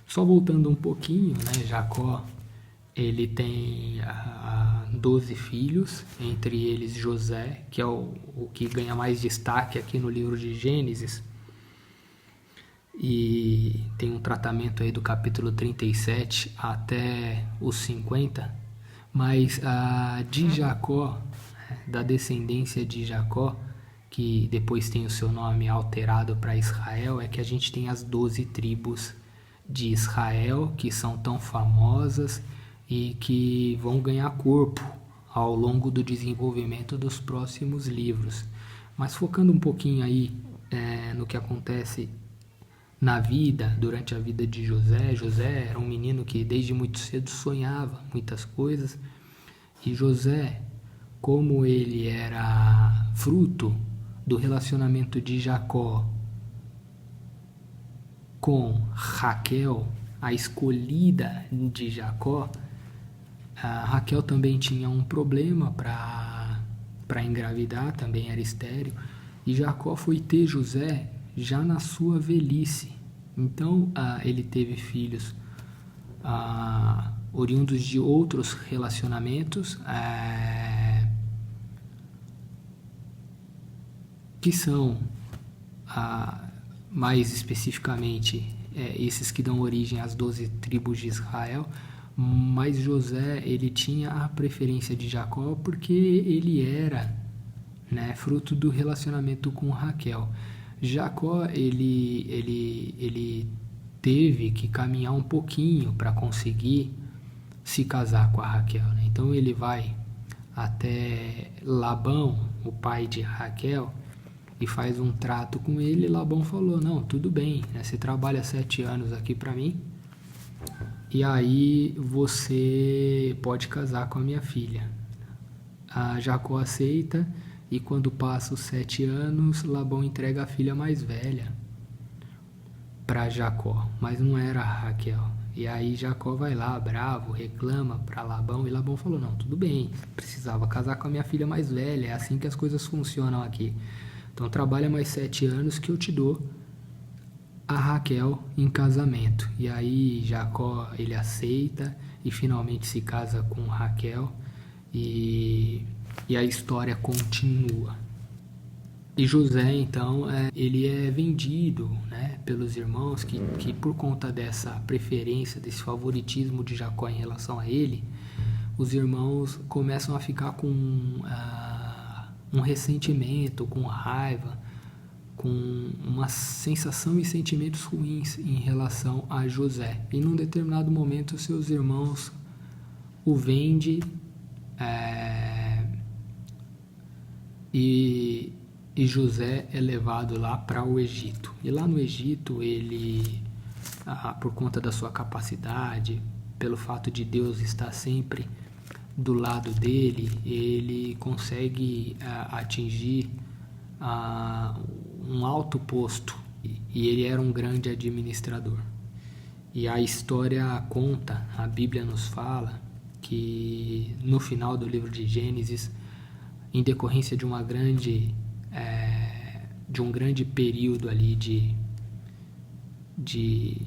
Só voltando um pouquinho, né? Jacó, ele tem 12 filhos, entre eles José, que é o que ganha mais destaque aqui no livro de Gênesis, e tem um tratamento aí do capítulo 37 até os 50, mas de Jacó, da descendência de Jacó, que depois tem o seu nome alterado para Israel, é que a gente tem as 12 tribos de Israel, que são tão famosas e que vão ganhar corpo ao longo do desenvolvimento dos próximos livros. Mas focando um pouquinho aí no que acontece na vida, durante a vida de José. José era um menino que desde muito cedo sonhava muitas coisas, e José, como ele era fruto do relacionamento de Jacó com Raquel, a escolhida de Jacó, a Raquel também tinha um problema para engravidar, também era estéril, e Jacó foi ter José já na sua velhice. Então ele teve filhos oriundos de outros relacionamentos, que são mais especificamente esses que dão origem às 12 tribos de Israel. Mas José, ele tinha a preferência de Jacó porque ele era, né, fruto do relacionamento com Raquel. Jacó, ele teve que caminhar um pouquinho para conseguir se casar com a Raquel, né? Então ele vai até Labão, o pai de Raquel, e faz um trato com ele. E Labão falou: não, tudo bem, né? Você trabalha 7 anos aqui para mim, e aí você pode casar com a minha filha. A Jacó aceita, e quando passa os 7 anos, Labão entrega a filha mais velha para Jacó, mas não era a Raquel. E aí Jacó vai lá, bravo, reclama para Labão, e Labão falou: não, tudo bem, precisava casar com a minha filha mais velha, é assim que as coisas funcionam aqui. Então trabalha mais 7 anos que eu te dou a Raquel em casamento. E aí Jacó, ele aceita e finalmente se casa com Raquel, e a história continua. E José, então, ele é vendido, né, pelos irmãos que por conta dessa preferência, desse favoritismo de Jacó em relação a ele, os irmãos começam a ficar com um ressentimento, com raiva, com uma sensação e sentimentos ruins em relação a José. E num determinado momento, seus irmãos o vendem, e José é levado lá para o Egito. E lá no Egito, ele, por conta da sua capacidade, pelo fato de Deus estar sempre do lado dele, ele consegue atingir um alto posto, e ele era um grande administrador. E a história conta, a Bíblia nos fala, que no final do livro de Gênesis, em decorrência de um grande período ali de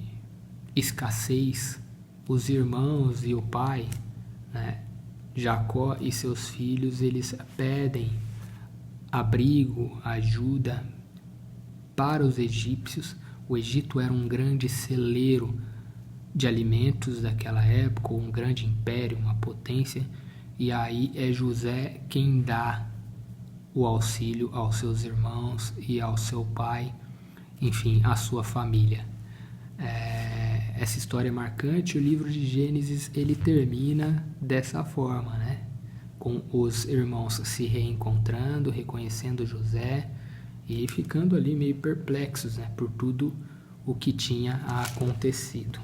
escassez, os irmãos e o pai, né, Jacó e seus filhos, eles pedem abrigo, ajuda para os egípcios. O Egito era um grande celeiro de alimentos daquela época, um grande império, uma potência, e aí é José quem dá o auxílio aos seus irmãos e ao seu pai, enfim, à sua família. Essa história é marcante. O livro de Gênesis, ele termina dessa forma, né? Com os irmãos se reencontrando, reconhecendo José e ficando ali meio perplexos, né, por tudo o que tinha acontecido.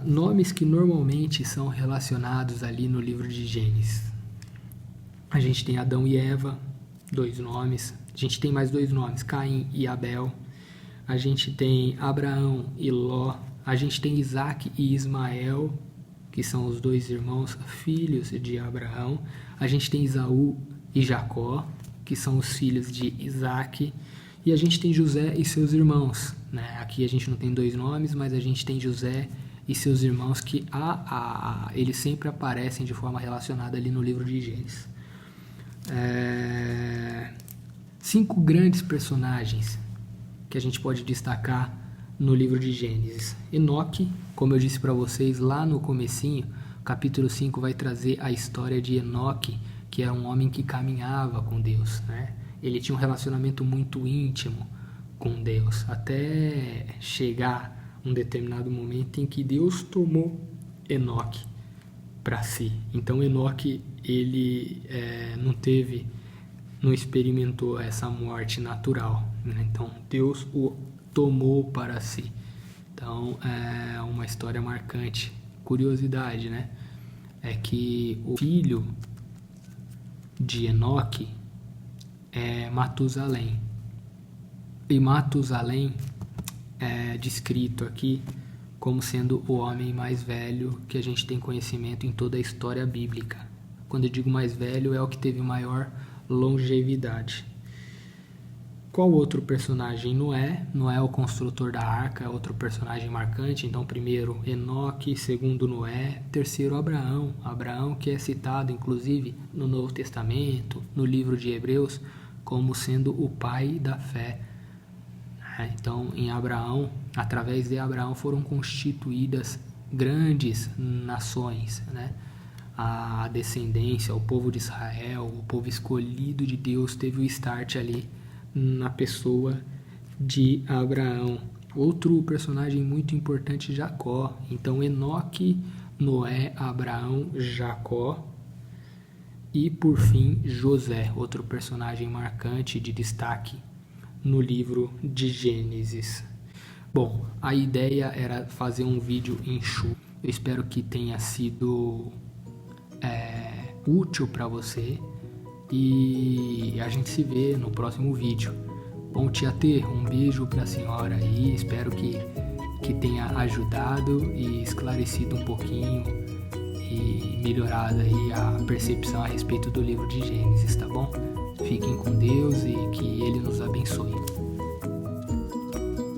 Nomes que normalmente são relacionados ali no livro de Gênesis. A gente tem Adão e Eva, 2 nomes. A gente tem mais 2 nomes, Caim e Abel. A gente tem Abraão e Ló. A gente tem Isaac e Ismael, que são os 2 irmãos, filhos de Abraão. A gente tem Esaú e Jacó, que são os filhos de Isaac. E a gente tem José e seus irmãos, né? Aqui a gente não tem 2 nomes, mas a gente tem José e seus irmãos que eles sempre aparecem de forma relacionada ali no livro de Gênesis. 5 grandes personagens que a gente pode destacar no livro de Gênesis. Enoque, como eu disse para vocês lá no comecinho, capítulo 5 vai trazer a história de Enoque, que era um homem que caminhava com Deus, né? Ele tinha um relacionamento muito íntimo com Deus, até chegar um determinado momento em que Deus tomou Enoque para si. Então Enoque, ele não experimentou essa morte natural, né? Então Deus o tomou para si. Então é uma história marcante. Curiosidade, né? É que o filho de Enoque é Matusalém. E Matusalém é descrito aqui como sendo o homem mais velho que a gente tem conhecimento em toda a história bíblica. Quando eu digo mais velho, é o que teve maior longevidade. Qual outro personagem? Noé. Noé é o construtor da arca, é outro personagem marcante. Então, primeiro Enoque, segundo Noé, terceiro Abraão. Abraão, que é citado inclusive no Novo Testamento, no livro de Hebreus, como sendo o pai da fé. Então, em Abraão, através de Abraão foram constituídas grandes nações, né? A descendência, o povo de Israel, o povo escolhido de Deus, teve o start ali na pessoa de Abraão. Outro personagem muito importante, Jacó. Então, Enoque, Noé, Abraão, Jacó e, por fim, José, outro personagem marcante de destaque no livro de Gênesis. Bom, a ideia era fazer um vídeo enxuto. Eu espero que tenha sido útil para você e a gente se vê no próximo vídeo. Bom, tia T, um beijo para a senhora aí, espero que tenha ajudado e esclarecido um pouquinho e melhorado aí a percepção a respeito do livro de Gênesis, tá bom? Fiquem com Deus e que Ele nos abençoe.